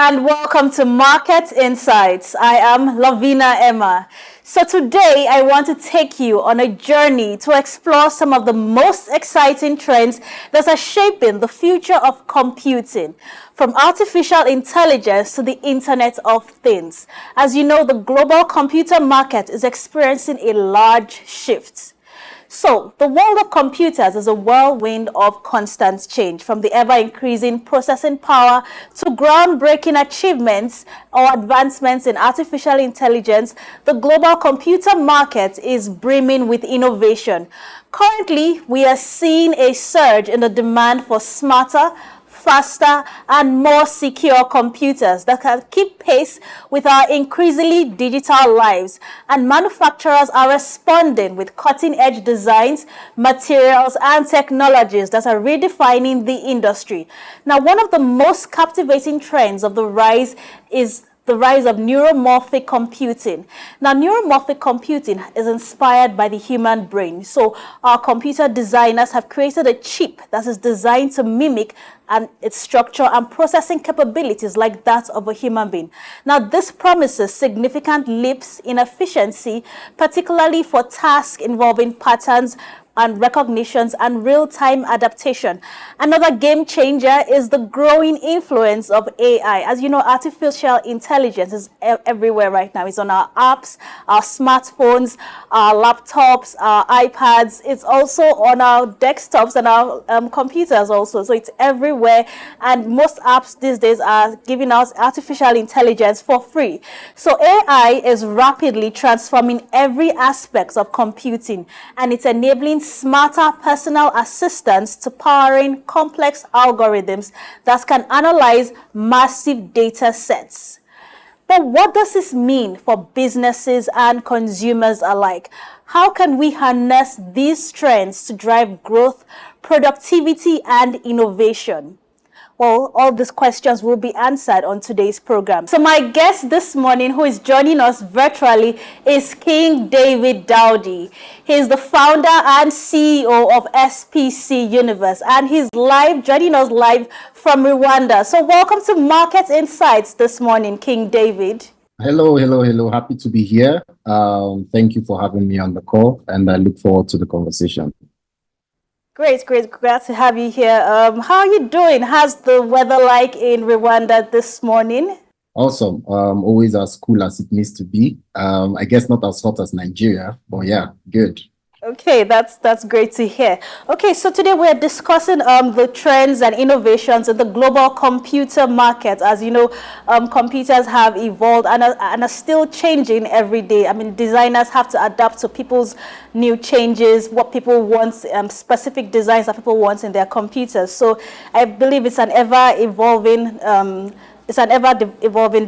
and welcome to Market Insights. I am Lovina Emah. So today I want to take you on a journey to explore some of the most exciting trends that are shaping the future of computing, from artificial intelligence to the Internet of Things. As you know, the global computer market is experiencing a large shift. So, the world of computers is a whirlwind of constant change, from the ever-increasing processing power to groundbreaking achievements or advancements in artificial intelligence. The global computer market is brimming with innovation. Currently, we are seeing a surge in the demand for smarter, faster, and more secure computers that can keep pace with our increasingly digital lives. And manufacturers are responding with cutting-edge designs, materials, and technologies that are redefining the industry. Now, one of the most captivating trends of the rise is the rise of neuromorphic computing. Now, neuromorphic computing is inspired by the human brain. So our computer designers have created a chip that is designed to mimic its structure and processing capabilities like that of a human being. Now, this promises significant leaps in efficiency, particularly for tasks involving patterns and recognitions and real-time adaptation. Another game changer is the growing influence of AI. As you know, artificial intelligence is everywhere right now. It's on our apps, our smartphones, our laptops, our iPads. It's also on our desktops and our computers also. So it's everywhere. And most apps these days are giving us artificial intelligence for free. So AI is rapidly transforming every aspect of computing, and it's enabling smarter personal assistants to powering complex algorithms that can analyze massive data sets. But what does this mean for businesses and consumers alike? How can we harness these trends to drive growth, productivity, and innovation? Well, all these questions will be answered on today's program. So my guest this morning, who is joining us virtually, is King David Daudi. He is the founder and CEO of SPC Universe, and he's joining us live from Rwanda. So welcome to Market Insights this morning, King David. Hello. Happy to be here. Thank you for having me on the call, and I look forward to the conversation. Great. Glad to have you here. How are you doing? How's the weather like in Rwanda this morning? Awesome. Always as cool as it needs to be. I guess not as hot as Nigeria, but yeah, good. Okay, that's great to hear. Okay, so today we're discussing the trends and innovations in the global computer market. As you know, computers have evolved and are still changing every day. I mean, designers have to adapt to people's new changes, what people want, specific designs that people want in their computers. So I believe it's an ever-evolving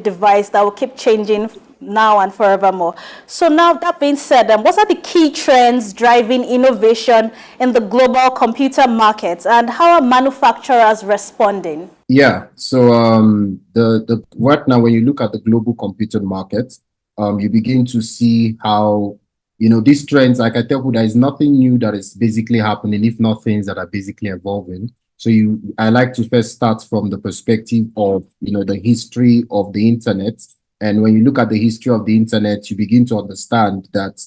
device that will keep changing now and forevermore. So now, that being said, what are the key trends driving innovation in the global computer market, and how are manufacturers responding? Yeah, so the right now, when you look at the global computer market, you begin to see how, these trends, like I tell you, there is nothing new that is basically happening, if not things that are basically evolving. So I like to first start from the perspective of, the history of the internet. And when you look at the history of the internet, you begin to understand that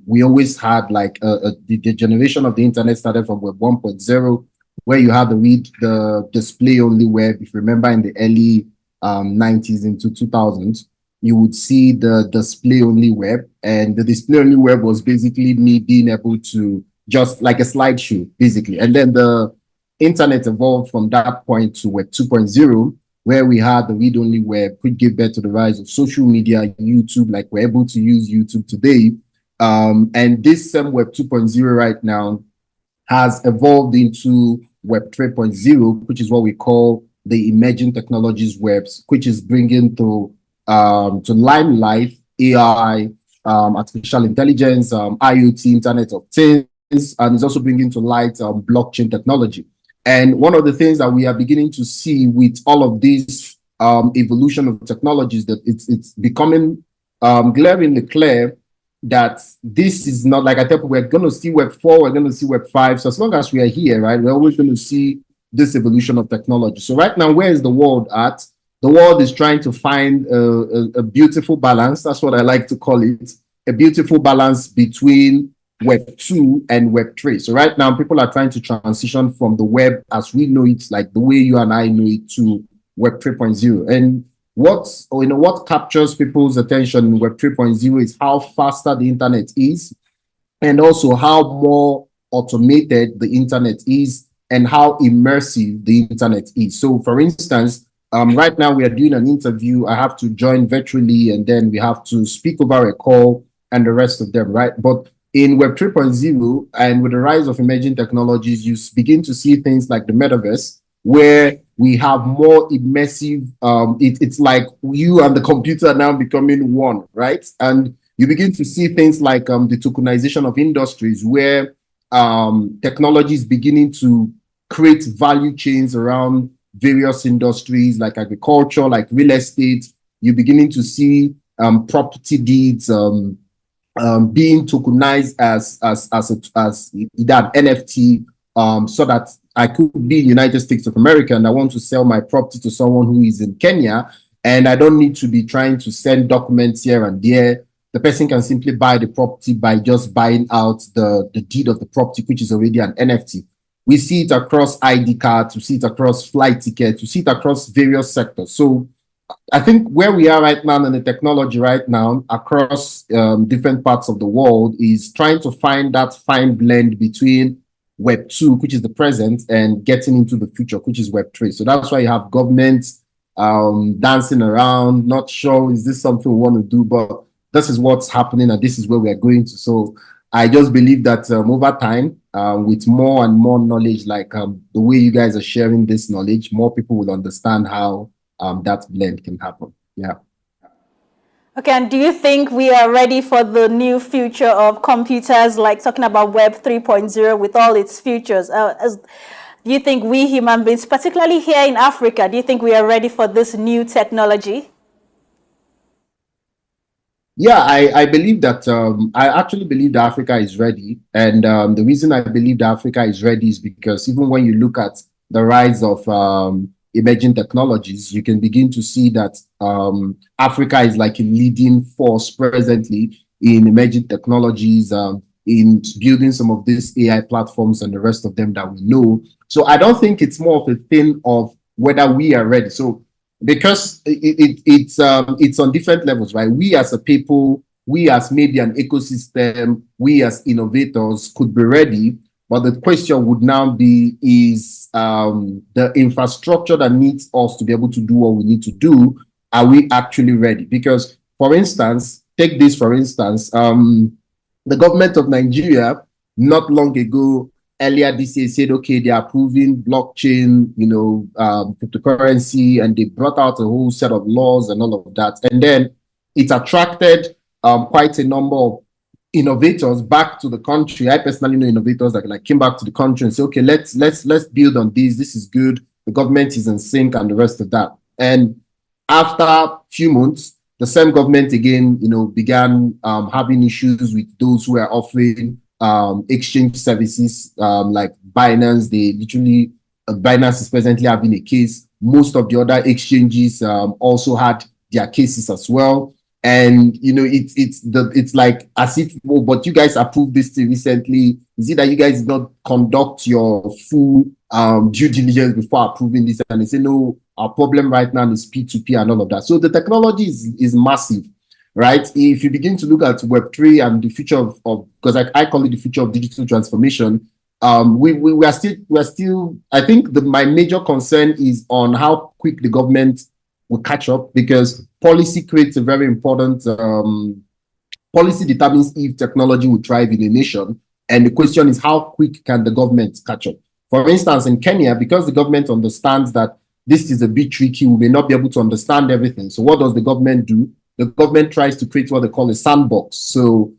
we always had like the generation of the internet started from Web 1.0, where you have the display-only web. If you remember, in the early 90s into 2000s, you would see the display-only web. And the display-only web was basically me being able to just like a slideshow, basically. And then the internet evolved from that point to Web 2.0, where we had the read-only web, which gave birth to the rise of social media, YouTube, like we're able to use YouTube today. And this same Web 2.0 right now has evolved into Web 3.0, which is what we call the emerging technologies webs, which is bringing to limelight AI, artificial intelligence, IoT, Internet of Things, and it's also bringing to light blockchain technology. And one of the things that we are beginning to see with all of this evolution of technologies, that it's becoming glaringly clear that this is not, like I tell people, we're going to see Web 4, we're going to see Web 5. So as long as we are here, right, we're always going to see this evolution of technology. So right now, where is the world at? the world is trying to find a beautiful balance. That's what I like to call it, a beautiful balance between Web 2 and Web 3. So right now, people are trying to transition from the web as we know it, like the way you and I know it, to Web 3.0. And what captures people's attention in Web 3.0 is how faster the internet is, and also how more automated the internet is, and how immersive the internet is. So for instance, right now we are doing an interview. I have to join virtually, and then we have to speak over a call and the rest of them, right? But in Web 3.0 and with the rise of emerging technologies, you begin to see things like the metaverse, where we have more immersive, it's like you and the computer now becoming one, right? And you begin to see things like the tokenization of industries, where technology is beginning to create value chains around various industries like agriculture, like real estate. You're beginning to see property deeds being tokenized as either an NFT, so that I could be in the United States of America and I want to sell my property to someone who is in Kenya, and I don't need to be trying to send documents here and there. The person can simply buy the property by just buying out the deed of the property, which is already an NFT. We see it across ID cards, we see it across flight tickets, we see it across various sectors. So I think where we are right now in the technology right now across different parts of the world is trying to find that fine blend between Web 2, which is the present, and getting into the future, which is Web 3. So that's why you have governments dancing around, not sure, is this something we want to do? But this is what's happening and this is where we are going to. So I just believe that over time, with more and more knowledge, like the way you guys are sharing this knowledge, more people will understand how that blend can happen. Yeah. Okay, and do you think we are ready for the new future of computers, like talking about Web 3.0 with all its features? Do you think we human beings, particularly here in Africa, do you think we are ready for this new technology? Yeah, I believe that, I actually believe that Africa is ready. And the reason I believe that Africa is ready is because even when you look at the rise of emerging technologies, you can begin to see that Africa is like a leading force presently in emerging technologies, in building some of these AI platforms and the rest of them that we know. So I don't think it's more of a thing of whether we are ready. So because it's on different levels, right? We as a people, we as maybe an ecosystem, we as innovators could be ready. But the question would now be, is the infrastructure that needs us to be able to do what we need to do, are we actually ready? Because, for instance, take this for instance, the government of Nigeria, not long ago, earlier this year, said, okay, they are approving blockchain, cryptocurrency, and they brought out a whole set of laws and all of that. And then it attracted quite a number of innovators back to the country. I personally know innovators that came back to the country and say, okay, let's build on this. This is good. The government is in sync and the rest of that. And after a few months, the same government again, began having issues with those who are offering exchange services like Binance. Binance is presently having a case. Most of the other exchanges also had their cases as well. And it's like as if, oh, but you guys approved this thing recently. Is it that you guys did not conduct your full due diligence before approving this? And they say, no, our problem right now is P2P and all of that. So the technology is massive, right? If you begin to look at Web3 and the future of because I call it the future of digital transformation, we are still. I think my major concern is on how quick the government will catch up, because policy creates a very important policy determines if technology will thrive in a nation. And the question is, how quick can the government catch up? For instance, in Kenya, because the government understands that this is a bit tricky, we may not be able to understand everything. So what does the government do? The government tries to create what they call a sandbox. So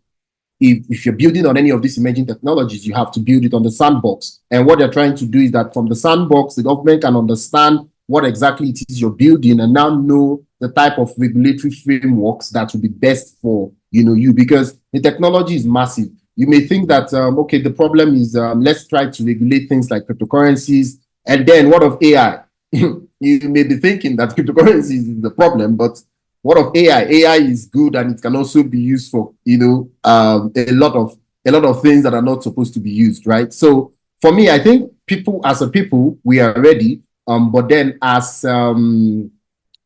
if you're building on any of these emerging technologies, you have to build it on the sandbox. And what they're trying to do is that from the sandbox, the government can understand what exactly it is you're building and now know the type of regulatory frameworks that will be best for you, because the technology is massive. You may think that okay, the problem is let's try to regulate things like cryptocurrencies, and then what of AI? you may be thinking that cryptocurrency is the problem, but what of AI? AI is good, and it can also be used for, a lot of things that are not supposed to be used, right? So for me, I think people, as a people, we are ready. But then as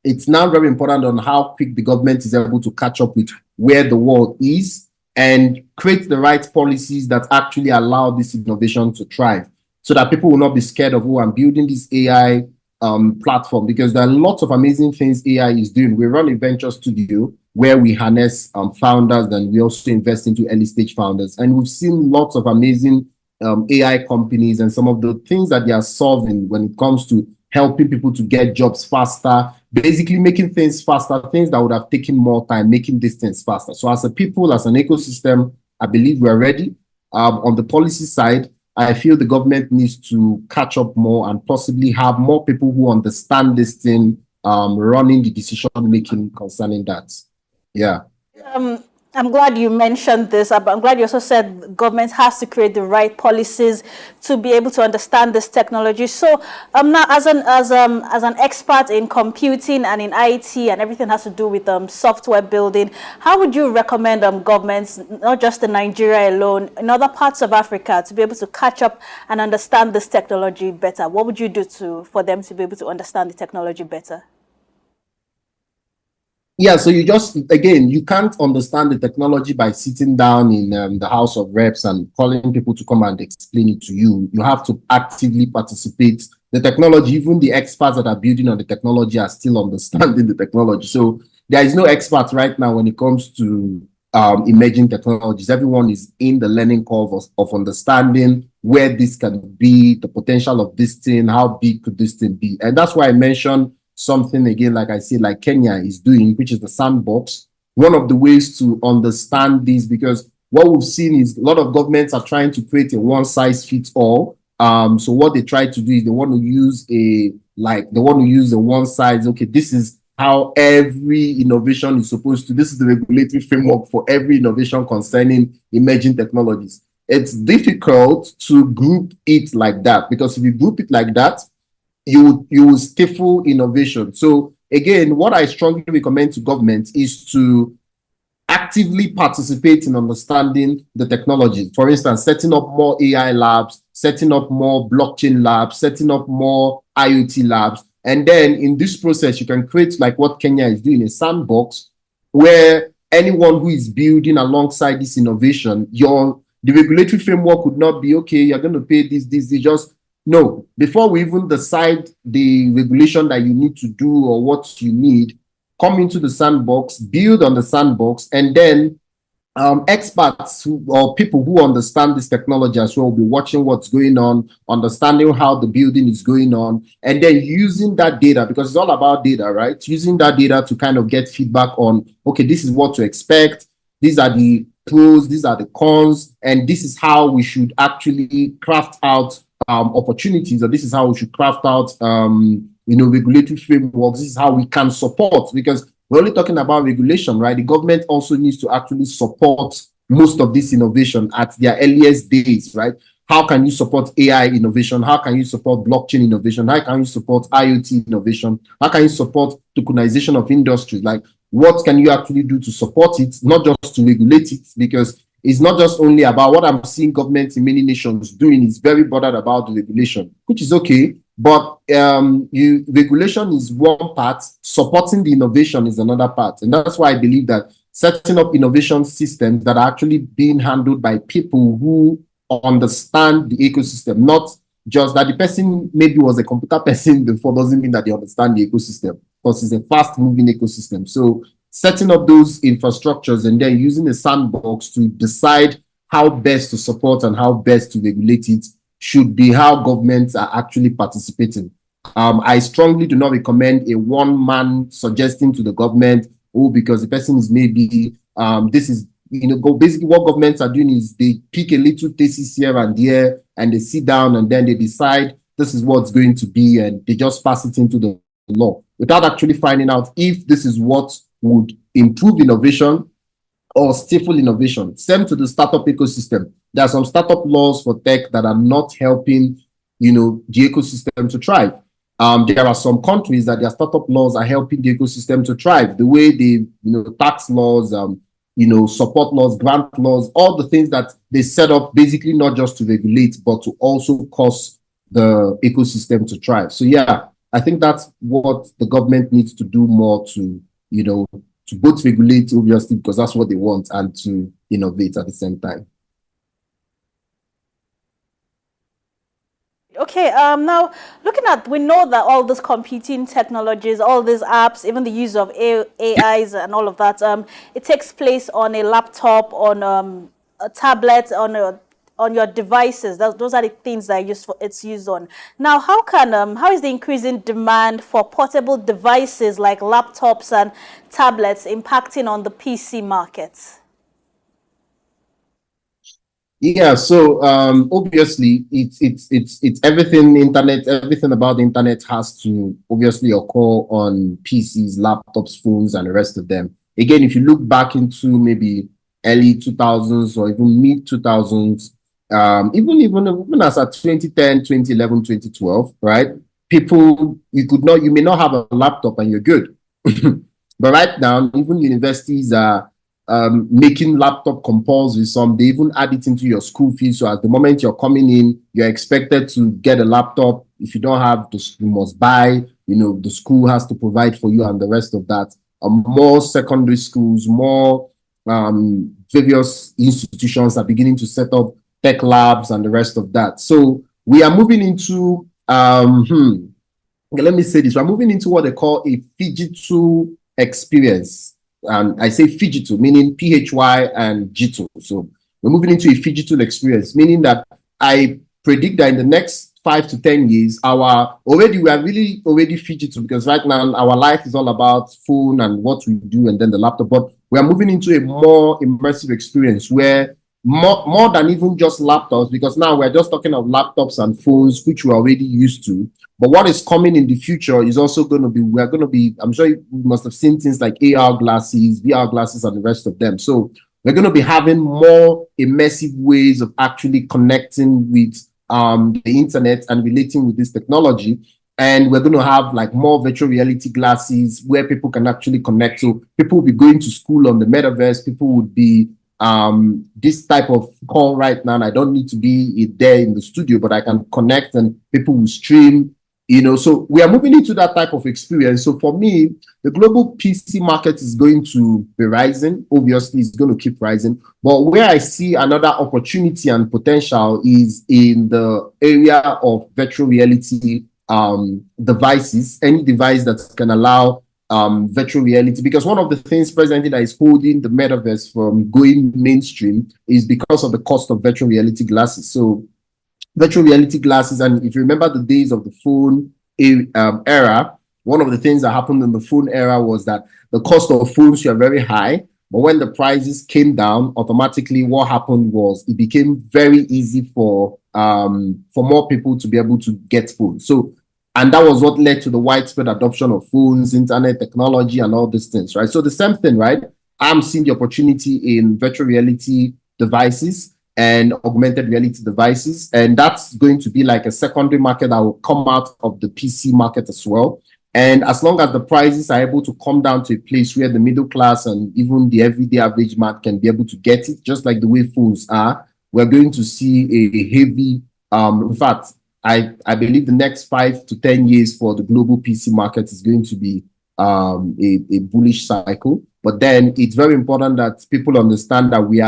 it's now very important on how quick the government is able to catch up with where the world is and create the right policies that actually allow this innovation to thrive, so that people will not be scared of, oh, I'm building this AI platform, because there are lots of amazing things AI is doing. We run a venture studio where we harness founders, and we also invest into early stage founders. And we've seen lots of amazing AI companies and some of the things that they are solving when it comes to helping people to get jobs faster, basically making things faster, things that would have taken more time, making this things faster. So as a people, as an ecosystem, I believe we're ready. On the policy side, I feel the government needs to catch up more and possibly have more people who understand this thing running the decision making concerning that. Yeah. I'm glad you mentioned this. I'm glad you also said the government has to create the right policies to be able to understand this technology. So, now as an expert in computing and in IT and everything has to do with software building, how would you recommend governments, not just in Nigeria alone, in other parts of Africa, to be able to catch up and understand this technology better? What would you do for them to be able to understand the technology better? Yeah, so you can't understand the technology by sitting down in the House of Reps and calling people to come and explain it to you. You have to actively participate. The technology, even the experts that are building on the technology are still understanding the technology. So there is no expert right now when it comes to emerging technologies. Everyone is in the learning curve of understanding where this can be, the potential of this thing, how big could this thing be. And that's why I mentioned something again, like I said, like Kenya is doing, which is the sandbox. One of the ways to understand this, because what we've seen is a lot of governments are trying to create a one size fits all. So what they try to do is they want to use the one size. Okay, this is how every innovation is supposed to. This is the regulatory framework for every innovation concerning emerging technologies. It's difficult to group it like that, because if you group it like that, you will stifle innovation. So again, what I strongly recommend to government is to actively participate in understanding the technology. For instance, setting up more AI labs, setting up more blockchain labs, setting up more IoT labs. And then in this process, you can create, like what Kenya is doing, a sandbox where anyone who is building alongside this innovation, the regulatory framework would not be, okay, you're going to pay this, just no. Before we even decide the regulation that you need to do or what you need, come into the sandbox, build on the sandbox, and then experts or people who understand this technology as well will be watching what's going on, understanding how the building is going on, and then using that data, because it's all about data, right? Using that data to kind of get feedback on, okay, this is what to expect. These are the pros, these are the cons, and this is how we should actually craft out opportunities, or this is how we should craft out regulatory frameworks. This is how we can support, because we're only talking about regulation, right? The government also needs to actually support most of this innovation at their earliest days, right? How can you support AI innovation? How can you support blockchain innovation? How can you support IoT innovation? How can you support tokenization of industries? Like, what can you actually do to support it, not just to regulate it? Because it's not just only about what I'm seeing governments in many nations doing is very bothered about the regulation, which is okay. But regulation is one part, supporting the innovation is another part. And that's why I believe that setting up innovation systems that are actually being handled by people who understand the ecosystem, not just that the person maybe was a computer person before, doesn't mean that they understand the ecosystem, because it's a fast moving ecosystem. So setting up those infrastructures and then using a sandbox to decide how best to support and how best to regulate it should be how governments are actually participating. I strongly do not recommend a one-man suggesting to the government, oh, because the person is maybe, this is, basically what governments are doing is they pick a little thesis here and there, and they sit down and then they decide this is what's going to be, and they just pass it into the law without actually finding out if this is what would improve innovation or stifle innovation. Same to the startup ecosystem. There are some startup laws for tech that are not helping, the ecosystem to thrive. There are some countries that their startup laws are helping the ecosystem to thrive. The way they, tax laws, support laws, grant laws, all the things that they set up basically not just to regulate, but to also cause the ecosystem to thrive. So yeah, I think that's what the government needs to do more to, to both regulate, obviously, because that's what they want, and to innovate at the same time. Okay, now looking at, we know that all these computing technologies, all these apps, even the use of AIs and all of that, it takes place on a laptop, on a tablet, on your devices. Those are the things that it's used on. Now, how is the increasing demand for portable devices like laptops and tablets impacting on the PC market? Yeah, so obviously it's everything internet, everything about the internet has to obviously occur on PCs, laptops, phones, and the rest of them. Again, if you look back into maybe early 2000s or even mid 2000s, even as at 2010, 2011, 2012, right? People, you may not have a laptop and you're good. But right now, even universities are making laptop compulsory. Some, they even add it into your school fees. So at the moment you're coming in, you're expected to get a laptop. If you don't have this, you must buy. The school has to provide for you and the rest of that. More secondary schools, more various institutions are beginning to set up tech labs and the rest of that. So we are moving into okay, let me say this. We're moving into what they call a phygital experience. And I say phygital, meaning PHY and G2. So we're moving into a phygital experience, meaning that I predict that in the next 5 to 10 years, we are really already phygital, because right now our life is all about phone and what we do and then the laptop. But we are moving into a more immersive experience where more than even just laptops, because now we're just talking of laptops and phones, which we're already used to. But what is coming in the future is also going to be, I'm sure you must have seen things like AR glasses, VR glasses, and the rest of them. So we're going to be having more immersive ways of actually connecting with the internet and relating with this technology. And we're going to have like more virtual reality glasses where people can actually connect. So people will be going to school on the metaverse. People would be this type of call right now, and I don't need to be there in the studio, but I can connect and people will stream. So we are moving into that type of experience. So for me, the global PC market is going to be rising. Obviously, it's going to keep rising. But where I see another opportunity and potential is in the area of virtual reality devices, any device that can allow virtual reality. Because one of the things presently that is holding the metaverse from going mainstream is because of the cost of virtual reality glasses. So virtual reality glasses, and if you remember the days of the phone era, one of the things that happened in the phone era was that the cost of phones were very high, but when the prices came down, automatically what happened was it became very easy for more people to be able to get phones. So, and that was what led to the widespread adoption of phones, internet technology, and all these things, right? So the same thing, right? I'm seeing the opportunity in virtual reality devices and augmented reality devices. And that's going to be like a secondary market that will come out of the PC market as well. And as long as the prices are able to come down to a place where the middle class and even the everyday average man can be able to get it, just like the way phones are, we're going to see a heavy, in fact, I believe the next 5 to 10 years for the global PC market is going to be a bullish cycle. But then it's very important that people understand that we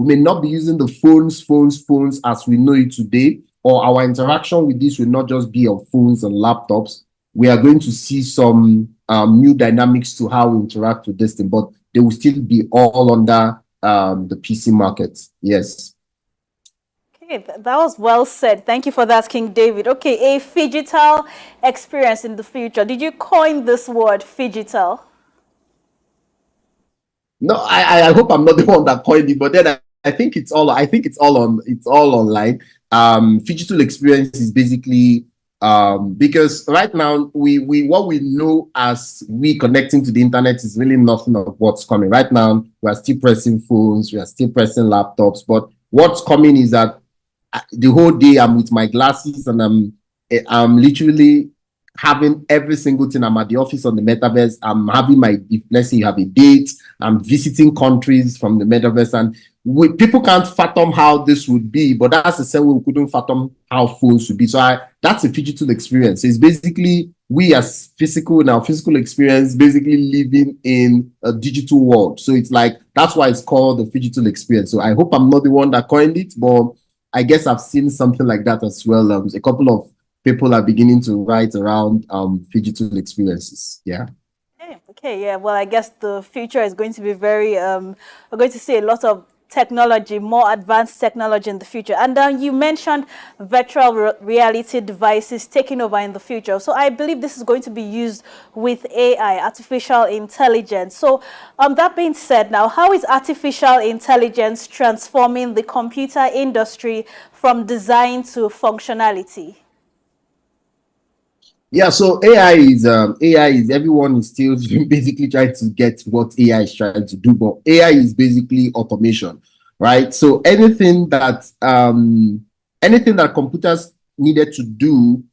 may not be using the phones as we know it today, or our interaction with this will not just be on phones and laptops. We are going to see some new dynamics to how we interact with this thing, but they will still be all under the PC market. Yes. Okay, that was well said. Thank you for that, King David. Okay, a phygital experience in the future. Did you coin this word, phygital? No, I hope I'm not the one that coined it, but then I think it's all online. Phygital experience is basically because right now we what we know as we connecting to the internet is really nothing of what's coming. Right now we are still pressing phones, we are still pressing laptops, but what's coming is that the whole day I'm with my glasses and I'm literally having every single thing. I'm at the office on the metaverse. I'm having if let's say you have a date, I'm visiting countries from the metaverse, and people can't fathom how this would be, but that's the same way we couldn't fathom how phones should be. So that's a digital experience. It's basically we as physical in our physical experience, basically living in a digital world. So it's like, that's why it's called the digital experience. So I hope I'm not the one that coined it, but I guess I've seen something like that as well. A couple of people are beginning to write around digital experiences. Yeah. Okay, yeah. Well, I guess the future is going to be very, we're going to see a lot of technology, more advanced technology in the future. And you mentioned virtual reality devices taking over in the future. So I believe this is going to be used with AI, artificial intelligence. So that being said, now, how is artificial intelligence transforming the computer industry from design to functionality? Yeah, so AI is everyone is still basically trying to get what AI is trying to do, but AI is basically automation, right? So anything that computers needed to do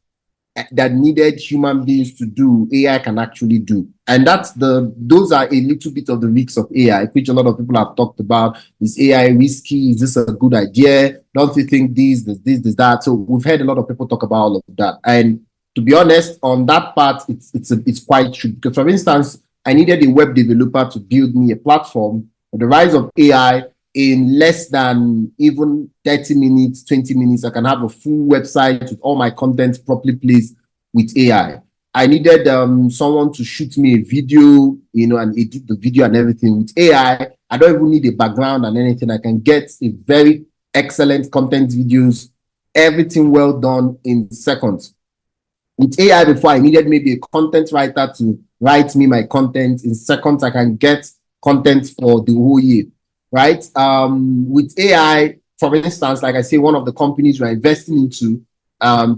that needed human beings to do, AI can actually do. And those are a little bit of the risks of AI, which a lot of people have talked about. Is AI risky? Is this a good idea? Don't you think this, that? So we've heard a lot of people talk about all of that. And to be honest, on that part, it's quite true. Because for instance, I needed a web developer to build me a platform. With the rise of AI, in less than even 30 minutes, 20 minutes, I can have a full website with all my content properly placed with AI. I needed someone to shoot me a video, and edit the video and everything. With AI, I don't even need a background and anything. I can get a very excellent content videos, everything well done in seconds. With AI before, I needed maybe a content writer to write me my content. In seconds, I can get content for the whole year, right? With AI, for instance, like I say, one of the companies we're investing into,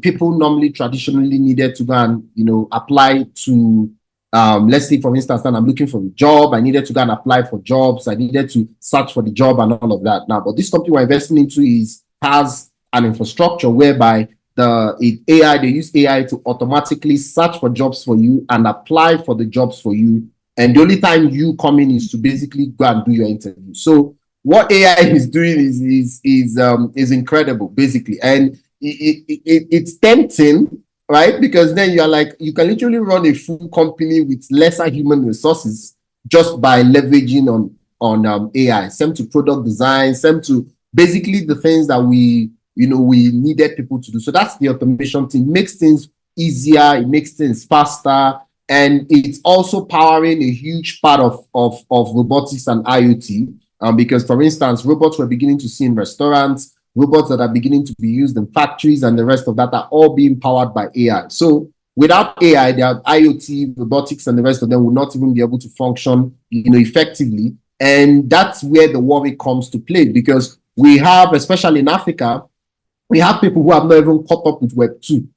people normally traditionally needed to go and, apply to, let's say, for instance, I'm looking for a job. I needed to go and apply for jobs. I needed to search for the job and all of that. Now, but this company we're investing into has an infrastructure whereby AI, they use AI to automatically search for jobs for you and apply for the jobs for you. And the only time you come in is to basically go and do your interview. So what AI is doing is incredible, basically. And it's tempting, right? Because then you're like, you can literally run a full company with lesser human resources just by leveraging on AI. Same to product design, same to basically the things that we needed people to do. So that's the automation thing. It makes things easier, it makes things faster, and it's also powering a huge part of robotics and IoT. Because, for instance, robots we're beginning to see in restaurants, robots that are beginning to be used in factories, and the rest of that are all being powered by AI. So without AI, the IoT, robotics, and the rest of them will not even be able to function, effectively. And that's where the worry comes to play, because we have, especially in Africa, we have people who have not even caught up with Web 2.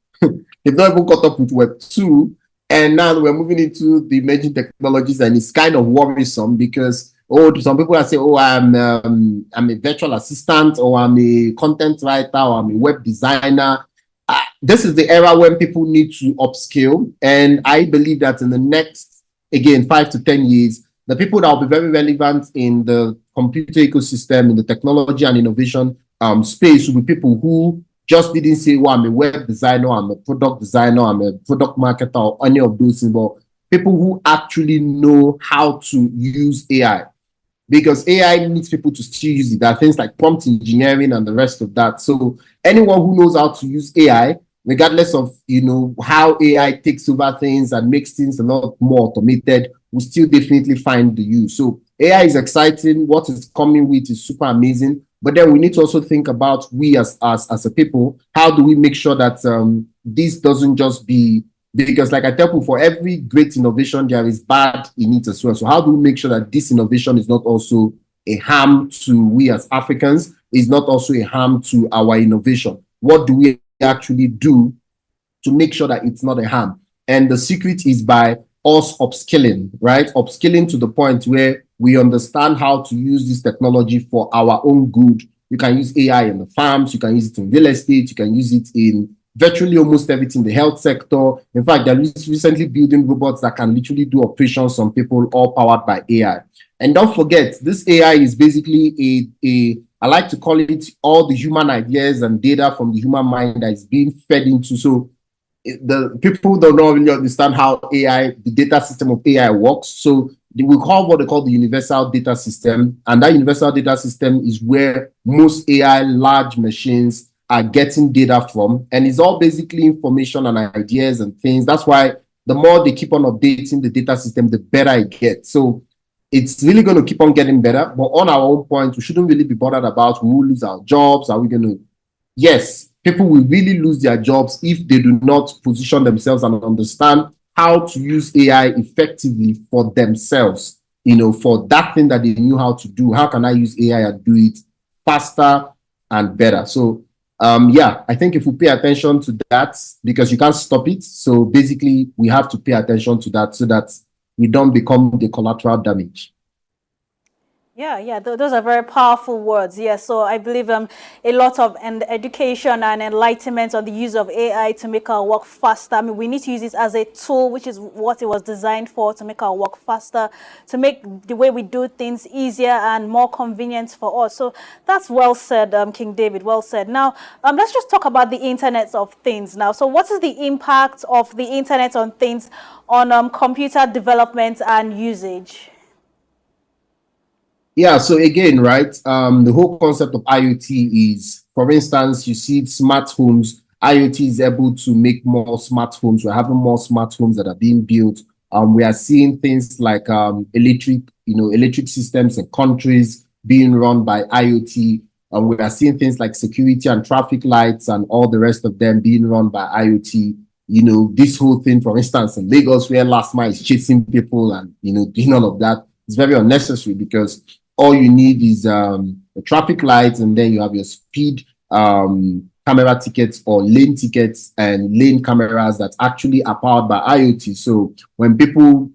They've not even caught up with Web 2. And now we're moving into the emerging technologies, and it's kind of worrisome because, some people are saying, I'm a virtual assistant, or I'm a content writer, or I'm a web designer. This is the era when people need to upskill. And I believe that in the next, again, 5 to 10 years, the people that will be very relevant in the computer ecosystem, in the technology and innovation space, will be people who just didn't say, I'm a web designer, I'm a product designer, I'm a product marketer, or any of those things, but people who actually know how to use AI. Because AI needs people to still use it. There are things like prompt engineering and the rest of that. So anyone who knows how to use AI, regardless of how AI takes over things and makes things a lot more automated, will still definitely find the use. So AI is exciting. What it's coming with is super amazing. But then we need to also think about, we as a people, how do we make sure that this doesn't just be, because like I tell people, for every great innovation, there is bad in it as well. So how do we make sure that this innovation is not also a harm to we as Africans, is not also a harm to our innovation? What do we actually do to make sure that it's not a harm? And the secret is by us upskilling, right? Upskilling to the point where we understand how to use this technology for our own good. You can use AI in the farms, you can use it in real estate, you can use it in virtually almost everything, the health sector. In fact, they're recently building robots that can literally do operations on people, all powered by AI. And don't forget, this AI is basically I like to call it all the human ideas and data from the human mind that is being fed into. So the people don't really understand how AI, the data system of AI works. So we call what they call the universal data system. And that universal data system is where most AI large machines are getting data from. And it's all basically information and ideas and things. That's why the more they keep on updating the data system, the better it gets. So it's really going to keep on getting better. But on our own point, we shouldn't really be bothered about who will lose our jobs. Are we going to? Yes, people will really lose their jobs if they do not position themselves and understand how to use AI effectively for themselves, for that thing that they knew how to do. How can I use AI and do it faster and better? So, yeah, I think if we pay attention to that, because you can't stop it. So basically, we have to pay attention to that so that we don't become the collateral damage. Yeah, those are very powerful words. Yeah, so I believe a lot of education and enlightenment on the use of AI to make our work faster. I mean, we need to use it as a tool, which is what it was designed for, to make our work faster, to make the way we do things easier and more convenient for us. So that's well said, King David, well said. Now, let's just talk about the Internet of Things now. So what is the impact of the Internet on Things on computer development and usage? Yeah, so again, right, the whole concept of IoT is, for instance, you see smart homes. IoT is able to make more smart homes. We're having more smart homes that are being built. We are seeing things like electric systems in countries being run by IoT. We are seeing things like security and traffic lights and all the rest of them being run by IoT. This whole thing, for instance, in Lagos, where last mile is chasing people and, doing all of that, is very unnecessary, because all you need is the traffic lights, and then you have your speed camera tickets or lane tickets and lane cameras that actually are powered by IoT. So when people,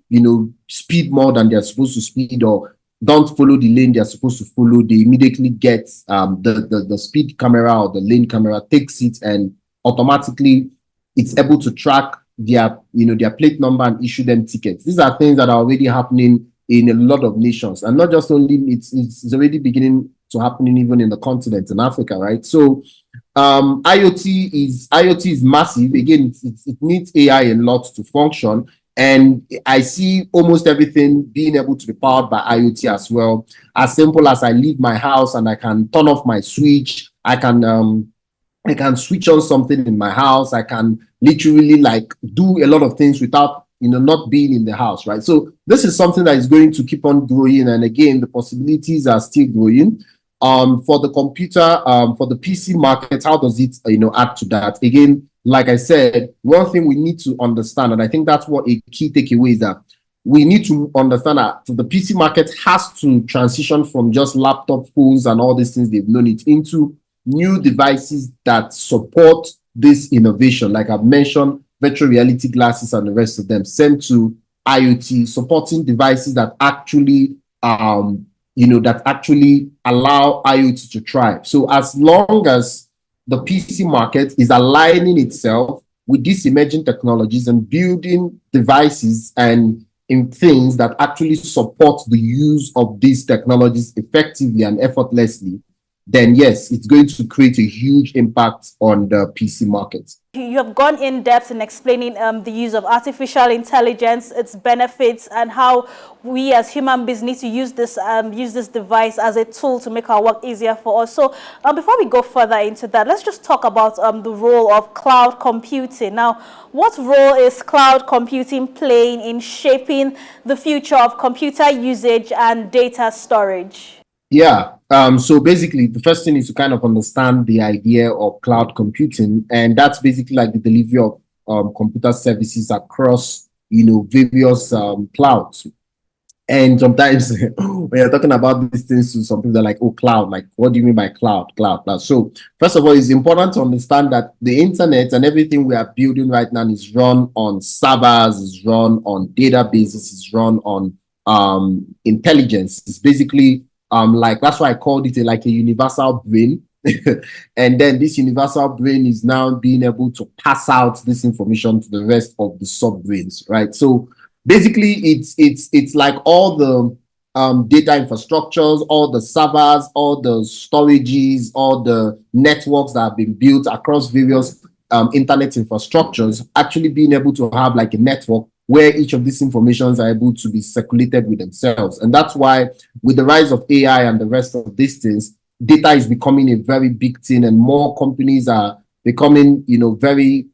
speed more than they're supposed to speed or don't follow the lane they're supposed to follow, they immediately get the speed camera or the lane camera takes it, and automatically it's able to track their plate number and issue them tickets. These are things that are already happening in a lot of nations, and not just only, it's already beginning to happen even in the continent in Africa, right? So IoT is massive. Again, it needs AI a lot to function, and I see almost everything being able to be powered by IoT as well. As simple as I leave my house and I can turn off my switch, I can switch on something in my house. I can literally do a lot of things without not being in the house, right? So this is something that is going to keep on growing. And again, the possibilities are still growing. For the computer, for the PC market, how does it, add to that? Again, like I said, one thing we need to understand, and I think that's what a key takeaway is, that we need to understand that the PC market has to transition from just laptop phones and all these things they've known it into new devices that support this innovation. Like I've mentioned, virtual reality glasses and the rest of them. Same to IoT, supporting devices that actually, that actually allow IoT to thrive. So as long as the PC market is aligning itself with these emerging technologies and building devices and in things that actually support the use of these technologies effectively and effortlessly, then yes, it's going to create a huge impact on the PC market. You have gone in depth in explaining the use of artificial intelligence, its benefits, and how we as human beings need to use this device as a tool to make our work easier for us. So before we go further into that, let's just talk about the role of cloud computing. Now, what role is cloud computing playing in shaping the future of computer usage and data storage? Yeah. So basically, the first thing is to kind of understand the idea of cloud computing, and that's basically like the delivery of computer services across, various clouds. And sometimes when you're talking about these things to some people, they're like, "Oh, cloud! Like, what do you mean by cloud? Cloud?" So first of all, it's important to understand that the internet and everything we are building right now is run on servers, is run on databases, is run on intelligence. It's basically that's why I called it like a universal brain. And then this universal brain is now being able to pass out this information to the rest of the sub brains, right? So basically, it's like all the data infrastructures, all the servers, all the storages, all the networks that have been built across various internet infrastructures, actually being able to have like a network where each of these informations are able to be circulated with themselves. And that's why with the rise of AI and the rest of these things, data is becoming a very big thing, and more companies are becoming, very,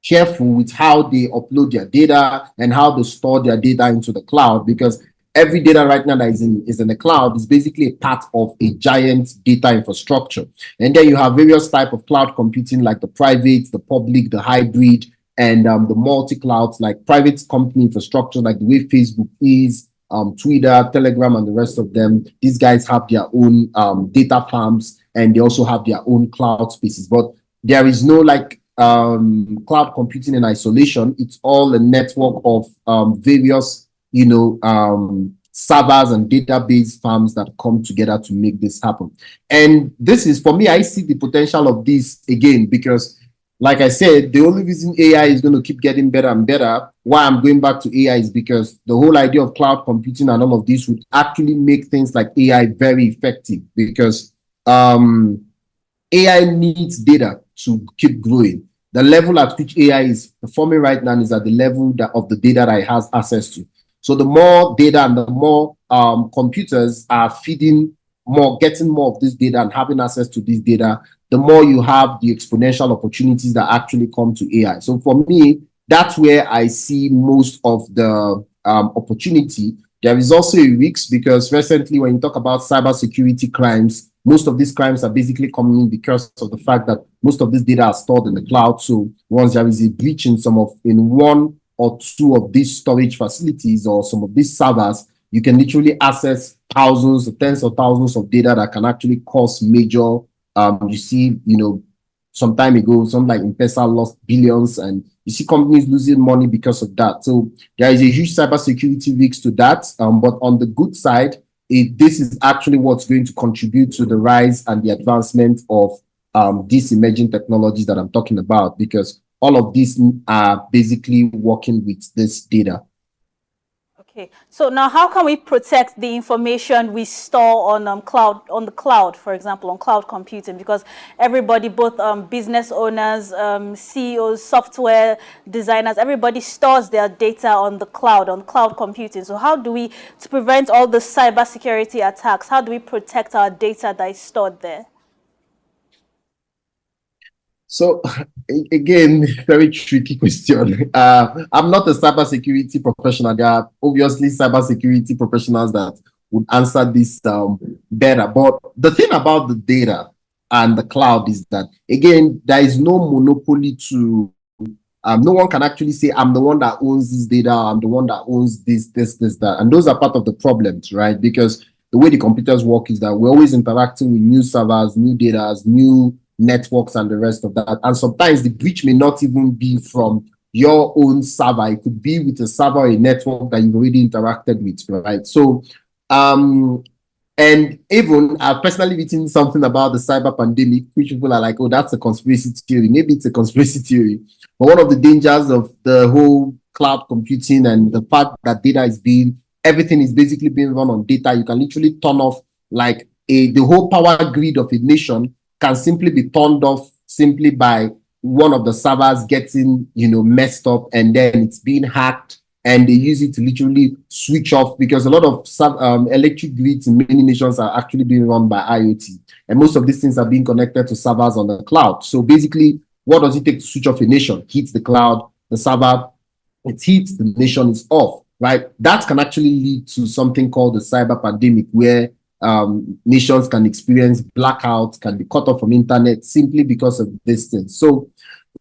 careful with how they upload their data and how they store their data into the cloud, because every data right now that is in the cloud is basically a part of a giant data infrastructure. And then you have various type of cloud computing, like the private, the public, the hybrid, and the multi-clouds, like private company infrastructure, like the way Facebook is, Twitter, Telegram, and the rest of them. These guys have their own data farms, and they also have their own cloud spaces. But there is no like cloud computing in isolation. It's all a network of various, servers and database farms that come together to make this happen. And this is, for me, I see the potential of this again, because like I said, the only reason AI is going to keep getting better and better, why I'm going back to AI, is because the whole idea of cloud computing and all of this would actually make things like AI very effective, because AI needs data to keep growing. The level at which AI is performing right now is at the level of the data that it has access to. So the more data and the more computers are feeding more, getting more of this data and having access to this data, the more you have the exponential opportunities that actually come to AI. So for me, that's where I see most of the opportunity. There is also a risk, because recently when you talk about cybersecurity crimes, most of these crimes are basically coming in because of the fact that most of this data are stored in the cloud. So once there is a breach in one or two of these storage facilities or some of these servers, you can literally access thousands or tens of thousands of data that can actually cause major, you see, some time ago, some like M-Pesa lost billions, and you see companies losing money because of that. So there is a huge cybersecurity risk to that. But on the good side, this is actually what's going to contribute to the rise and the advancement of these emerging technologies that I'm talking about, because all of these are basically working with this data. Okay, so now how can we protect the information we store on the cloud, for example, on cloud computing? Because everybody, both business owners, CEOs, software designers, everybody stores their data on the cloud, on cloud computing. So how do we, to prevent all the cybersecurity attacks, how do we protect our data that is stored there? So again, very tricky question. I'm not a cybersecurity professional. There are obviously cybersecurity professionals that would answer this better. But the thing about the data and the cloud is that, again, there is no monopoly to, no one can actually say, I'm the one that owns this data, I'm the one that owns this, that. And those are part of the problems, right? Because the way the computers work is that we're always interacting with new servers, new data, new networks, and the rest of that. And sometimes the breach may not even be from your own server. It could be with a server or a network that you've already interacted with, right? So, and even I've personally written something about the cyber pandemic, which people are like, oh, that's a conspiracy theory. Maybe it's a conspiracy theory. But one of the dangers of the whole cloud computing and the fact that data is everything is basically being run on data. You can literally turn off like the whole power grid of a nation can simply be turned off simply by one of the servers getting, messed up, and then it's being hacked, and they use it to literally switch off, because a lot of electric grids in many nations are actually being run by IoT, and most of these things are being connected to servers on the cloud. So basically, what does it take to switch off a nation? Hits the cloud, the server, it hits, the nation is off, right? That can actually lead to something called the cyber pandemic, where nations can experience blackouts, can be cut off from internet simply because of this thing. So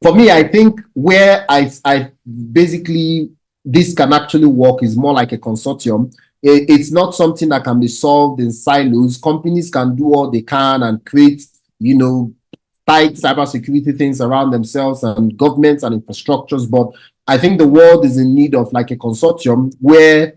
for me, I think where I basically this can actually work is more like a consortium. It's not something that can be solved in silos. Companies can do all they can and create, tight cybersecurity things around themselves, and governments and infrastructures. But I think the world is in need of like a consortium where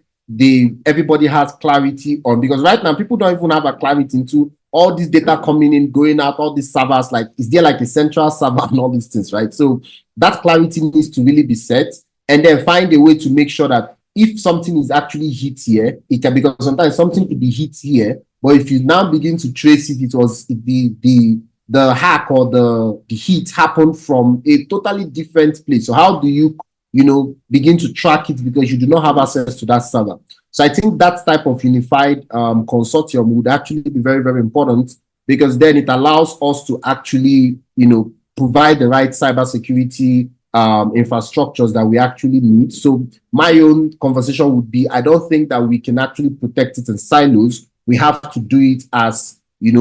everybody has clarity on, because right now people don't even have a clarity into all this data coming in, going out, all these servers, like, is there like a central server and all these things, right? So that clarity needs to really be set, and then find a way to make sure that if something is actually hit here, it can, because sometimes something could be hit here, but if you now begin to trace it, it was the hack or the hit happened from a totally different place. So how do you, begin to track it, because you do not have access to that server? So I think that type of unified consortium would actually be very, very important, because then it allows us to actually, provide the right cybersecurity infrastructures that we actually need. So my own conversation would be, I don't think that we can actually protect it in silos. We have to do it as,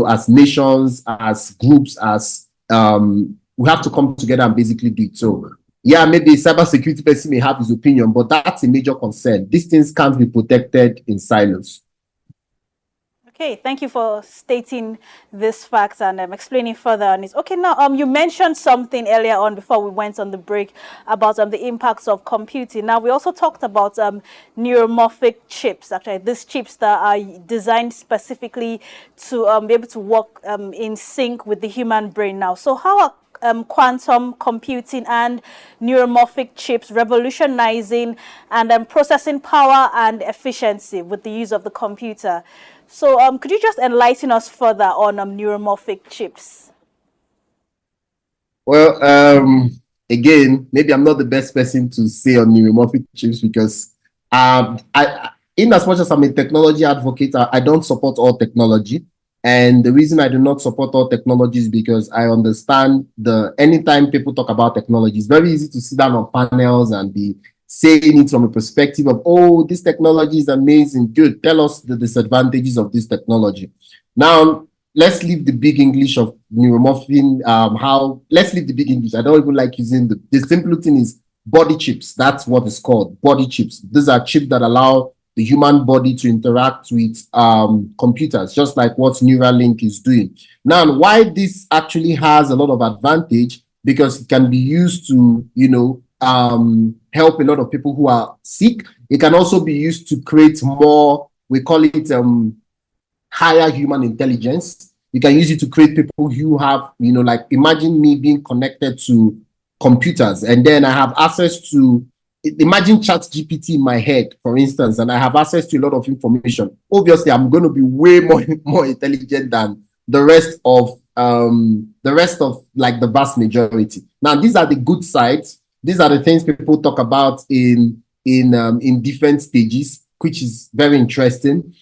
as nations, as groups, as we have to come together and basically do it. So yeah, maybe a cybersecurity person may have his opinion, but that's a major concern. These things can't be protected in silos. Okay, thank you for stating this fact and explaining further on it. Okay, now you mentioned something earlier on before we went on the break about the impacts of computing. Now we also talked about neuromorphic chips. Actually, these chips that are designed specifically to be able to work in sync with the human brain. Now, so how are quantum computing and neuromorphic chips revolutionizing and processing power and efficiency with the use of the computer? So could you just enlighten us further on neuromorphic chips? Well, again, maybe I'm not the best person to say on neuromorphic chips, because in as much as I'm a technology advocate, I don't support all technology. And the reason I do not support all technology is because I understand anytime people talk about technology, it's very easy to sit down on panels and be saying it from a perspective of, oh, this technology is amazing, good, tell us the disadvantages of this technology. Now, let's leave the big English of neuromorphing, let's leave the big English. I don't even like using the simple thing is body chips. That's what it's called, body chips. These are chips that allow the human body to interact with computers, just like what Neuralink is doing. Now, why this actually has a lot of advantage, because it can be used to, help a lot of people who are sick. It can also be used to create more, we call it higher human intelligence. You can use it to create people who have, like, imagine me being connected to computers, and then I have access to, imagine ChatGPT in my head, for instance, and I have access to a lot of information. Obviously, I'm going to be way more intelligent than the rest of like the vast majority. Now, these are the good sides. These are the things people talk about in different stages, which is very interesting.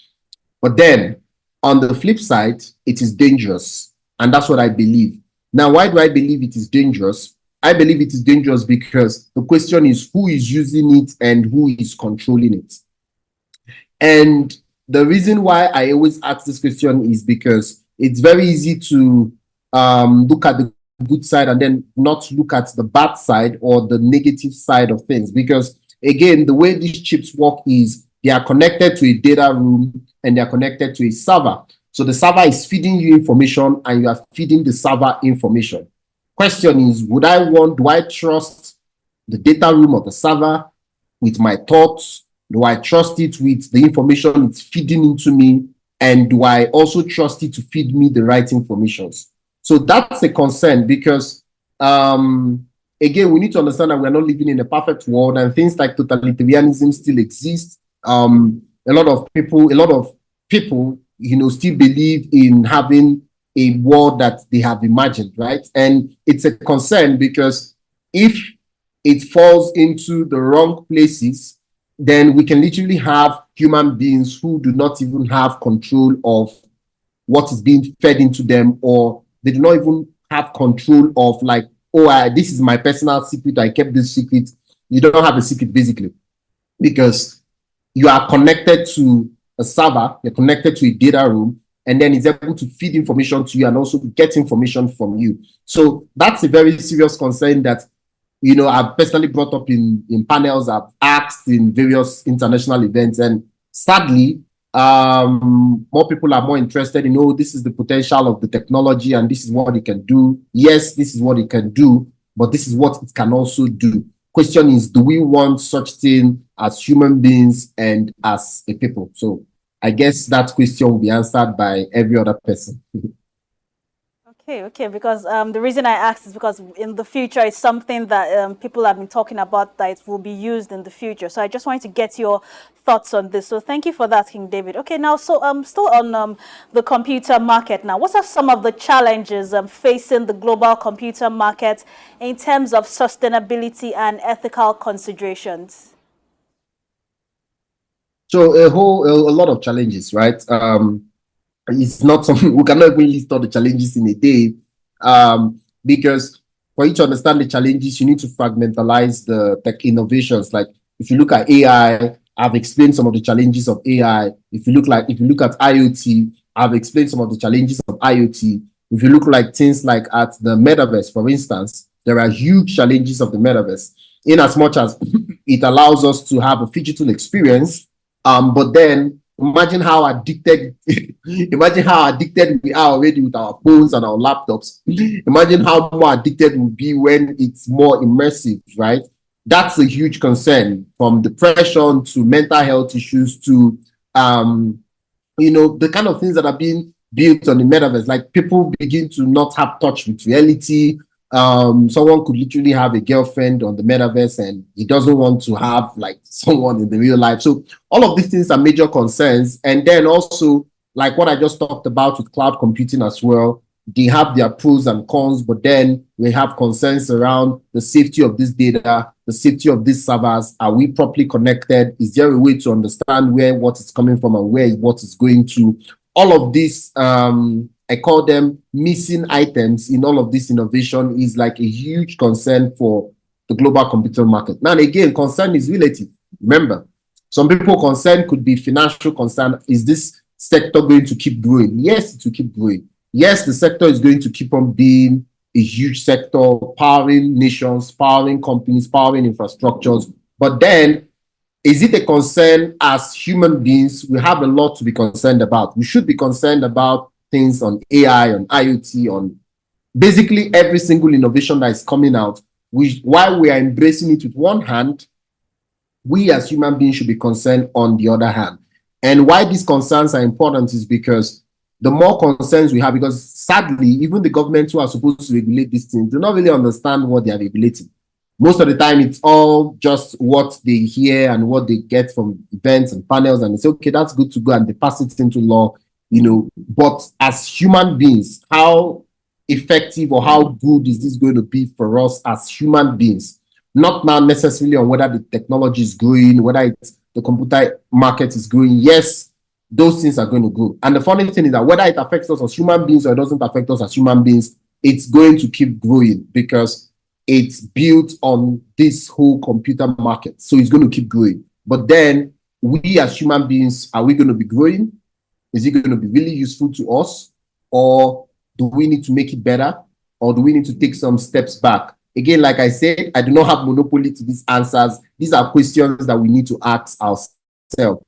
But then, on the flip side, it is dangerous, and that's what I believe. Now, why do I believe it is dangerous? I believe it is dangerous because the question is who is using it and who is controlling it. And the reason why I always ask this question is because it's very easy to look at the good side and then not look at the bad side or the negative side of things. Because again, the way these chips work is they are connected to a data room and they are connected to a server. So the server is feeding you information and you are feeding the server information. Question is, do I trust the data room or the server with my thoughts? Do I trust it with the information it's feeding into me? And do I also trust it to feed me the right informations? So that's a concern because, again, we need to understand that we're not living in a perfect world and things like totalitarianism still exist. A lot of people, still believe in having a world that they have imagined, right? And it's a concern because if it falls into the wrong places, then we can literally have human beings who do not even have control of what is being fed into them, or they do not even have control of like, oh, this is my personal secret, I kept this secret. You don't have a secret basically, because you are connected to a server, you're connected to a data room, and then it's able to feed information to you and also get information from you. So that's a very serious concern that, I've personally brought up in panels, I've asked in various international events, and sadly, more people are more interested in, this is the potential of the technology and this is what it can do. Yes, this is what it can do, but this is what it can also do. Question is, do we want such thing as human beings and as a people? So I guess that question will be answered by every other person. Okay, because the reason I asked is because in the future, it's something that people have been talking about that it will be used in the future. So I just wanted to get your thoughts on this. So thank you for that, King David. Okay, now, so still on the computer market now. What are some of the challenges facing the global computer market in terms of sustainability and ethical considerations? So a lot of challenges, right? It's not something we cannot even list all the challenges in a day, because for you to understand the challenges, you need to fragmentalize the tech innovations. Like if you look at AI, I've explained some of the challenges of AI. If you look at IoT, I've explained some of the challenges of IoT. If you look like things like at the metaverse, for instance, there are huge challenges of the metaverse, in as much as it allows us to have a digital experience, but then imagine how addicted we are already with our phones and our laptops. Imagine how more addicted we'll be when it's more immersive, right? That's a huge concern, from depression to mental health issues to the kind of things that are being built on the metaverse. Like people begin to not have touch with reality. Someone could literally have a girlfriend on the metaverse and he doesn't want to have like someone in the real life. So all of these things are major concerns. And then also, like what I just talked about with cloud computing as well, they have their pros and cons, but then we have concerns around the safety of this data, the safety of these servers. Are we properly connected? Is there a way to understand where what is coming from and where what is going to? All of this, I call them missing items in all of this innovation, is like a huge concern for the global computer market. Now, again, concern is relative. Remember, some people concern could be financial concern. Is this sector going to keep growing? Yes, it will keep growing. Yes, the sector is going to keep on being a huge sector, powering nations, powering companies, powering infrastructures. But then, is it a concern as human beings? We have a lot to be concerned about. We should be concerned about things on AI, on IoT, on basically every single innovation that is coming out. While we are embracing it with one hand, we as human beings should be concerned on the other hand. And why these concerns are important is because the more concerns we have, because sadly, even the government who are supposed to regulate these things do not really understand what they are regulating. Most of the time, it's all just what they hear and what they get from events and panels, and they say, okay, that's good to go, and they pass it into law, But as human beings, how effective or how good is this going to be for us as human beings? Not now necessarily on whether the technology is growing, whether the computer market is growing. Yes, those things are going to grow. And the funny thing is that whether it affects us as human beings or it doesn't affect us as human beings, it's going to keep growing because it's built on this whole computer market. So it's going to keep growing. But then we as human beings, are we going to be growing? Is it going to be really useful to us? Or do we need to make it better? Or do we need to take some steps back? Again, like I said, I do not have monopoly to these answers. These are questions that we need to ask ourselves.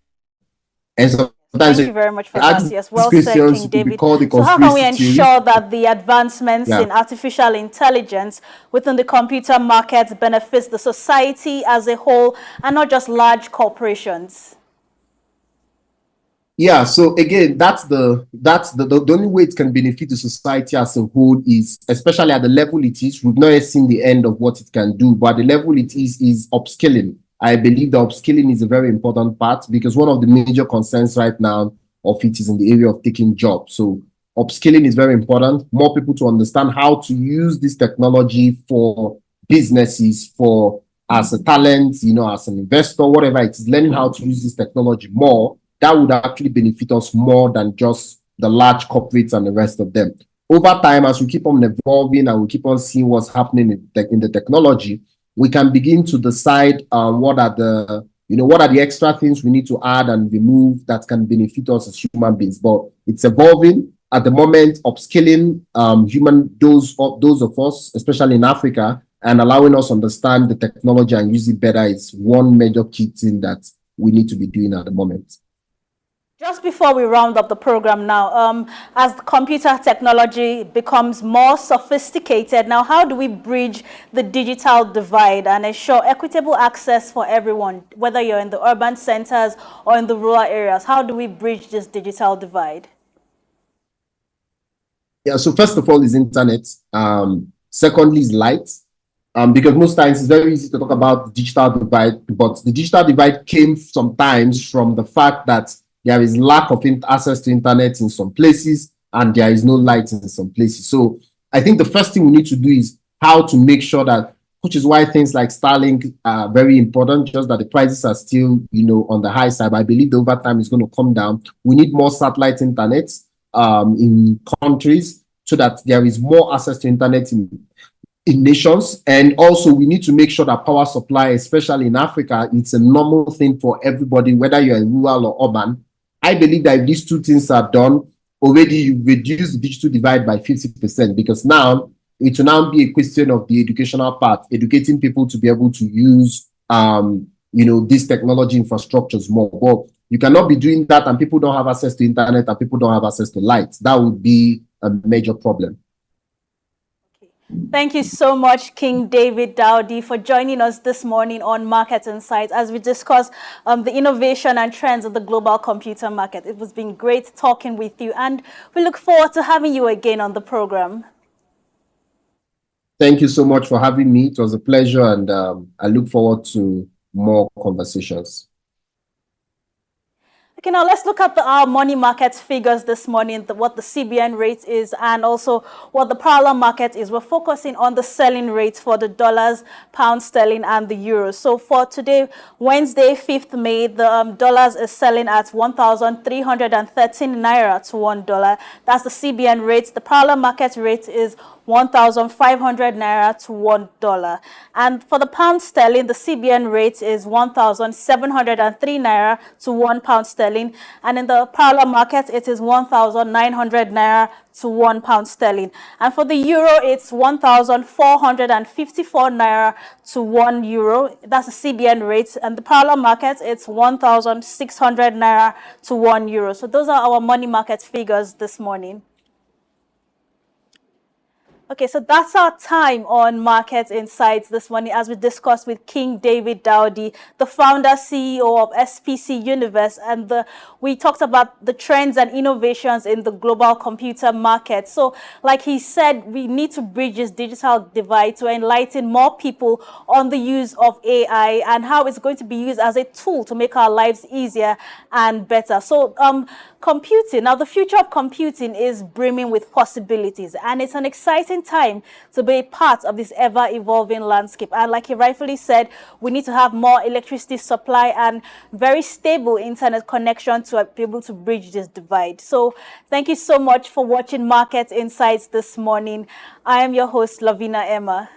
And so thank you very much for that. Yes, well said, King David. So how can we ensure that the advancements in artificial intelligence within the computer market benefits the society as a whole and not just large corporations? Yeah, so again, that's the only way it can benefit the society as a whole is, especially at the level it is, we've not yet seen the end of what it can do, but the level it is upskilling. I believe the upskilling is a very important part because one of the major concerns right now of it is in the area of taking jobs. So upskilling is very important. More people to understand how to use this technology for businesses, for as a talent, as an investor, whatever it is, learning how to use this technology more. That would actually benefit us more than just the large corporates and the rest of them. Over time, as we keep on evolving and we keep on seeing what's happening in the technology, we can begin to decide what are the extra things we need to add and remove that can benefit us as human beings. But it's evolving at the moment. Upskilling those of us, especially in Africa, and allowing us understand the technology and use it better is one major key thing that we need to be doing at the moment. Just before we round up the program now, as the computer technology becomes more sophisticated, now how do we bridge the digital divide and ensure equitable access for everyone, whether you're in the urban centers or in the rural areas? How do we bridge this digital divide? Yeah, so first of all is internet. Secondly is light. Because most times it's very easy to talk about the digital divide, but the digital divide came sometimes from the fact that there is lack of access to internet in some places and there is no light in some places. So I think the first thing we need to do is how to make sure that, which is why things like Starlink are very important, just that the prices are still, on the high side. But I believe the over time is going to come down. We need more satellite internet in countries so that there is more access to internet in nations. And also we need to make sure that power supply, especially in Africa, it's a normal thing for everybody, whether you're in rural or urban. I believe that if these two things are done, already you reduce the digital divide by 50%, because now it will now be a question of the educational part, educating people to be able to use these technology infrastructures more. But you cannot be doing that and people don't have access to internet and people don't have access to light. That would be a major problem. Thank you so much, King David Daudi, for joining us this morning on Market Insights as we discuss the innovation and trends of the global computer market. It has been great talking with you, and we look forward to having you again on the program. Thank you so much for having me. It was a pleasure, and I look forward to more conversations. Okay, now let's look at our money market figures this morning, what the CBN rate is and also what the parallel market is. We're focusing on the selling rates for the dollars, pound sterling, and the euros. So for today, Wednesday, 5th May, the dollars is selling at 1,313 naira to $1. That's the CBN rate. The parallel market rate is 1,500 naira to $1. And for the pound sterling, the CBN rate is 1,703 naira to £1 sterling. And in the parallel market, it is 1,900 naira to £1 sterling. And for the euro, it's 1,454 naira to €1. That's the CBN rate. And the parallel market, it's 1,600 naira to €1. So those are our money market figures this morning. Okay, so that's our time on Market Insights this morning as we discussed with King David Daudi, the founder, CEO of SPC Universe, and we talked about the trends and innovations in the global computer market. So, like he said, we need to bridge this digital divide to enlighten more people on the use of AI and how it's going to be used as a tool to make our lives easier and better. So, computing. Now, the future of computing is brimming with possibilities, and it's an exciting time to be a part of this ever-evolving landscape. And like he rightfully said, we need to have more electricity supply and very stable internet connection to be able to bridge this divide. So thank you so much for watching Market Insights this morning. I am your host, Lovina Emah.